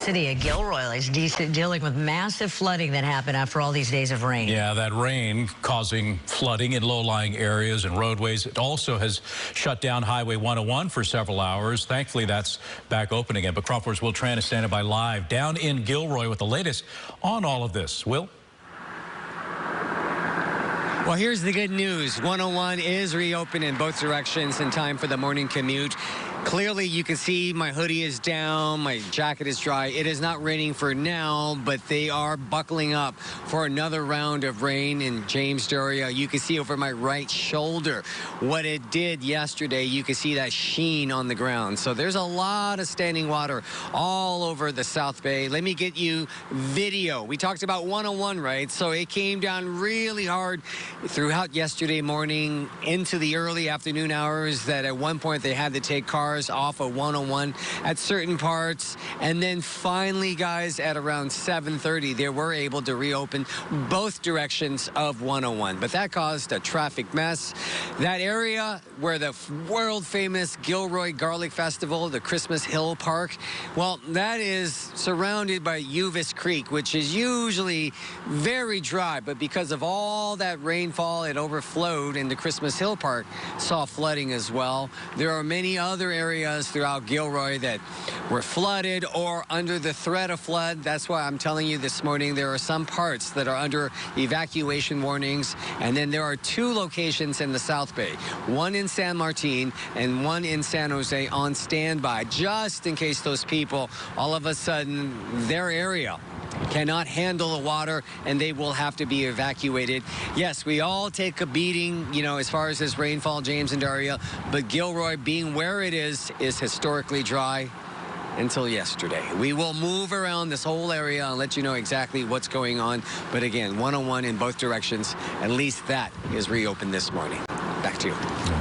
city of GIlroy is dealing with massive flooding that happened after all these days of rain. Yeah, that rain causing flooding in low-lying areas and roadways. It also has shut down Highway 101 for several hours. Thankfully, that's back open again. But Crawford's Will Tran is standing by live down in GIlroy with the latest on all of this. Will? Well, here's the good news. 101 is reopened in both directions in time for the morning commute. Clearly, you can see my hoodie is down, my jacket is dry. It is not raining for now, but they are buckling up for another round of rain in James area. You can see over my right shoulder what it did yesterday. You can see that sheen on the ground. So there's a lot of standing water all over the South Bay. Let me get you video. We talked about 101, right? So it came down really hard throughout yesterday morning into the early afternoon hours that at one point they had to take cars off of 101 at certain parts. And then finally, guys, at around 7:30, they were able to reopen both directions of 101. But that caused a traffic mess. That area where the world-famous GIlroy Garlic Festival, the Christmas Hill Park, well, that is surrounded by Uvis Creek, which is usually very dry. But because of all that rainfall, it overflowed, and the Christmas Hill Park saw flooding as well. There are many other areas throughout GIlroy that were flooded or under the threat of flood. That's why I'm telling you this morning there are some parts that are under evacuation warnings, and then there are two locations in the South Bay, one in San Martin and one in San Jose on standby, just in case those people, all of a sudden, their area cannot handle the water and they will have to be evacuated. Yes, we all take a beating, you know, as far as this rainfall, James and Daria, but GIlroy, being where it is historically dry until yesterday. We will move around this whole area and let you know exactly what's going on. But again, 101 in both directions, at least that is reopened this morning. Back to you. Okay.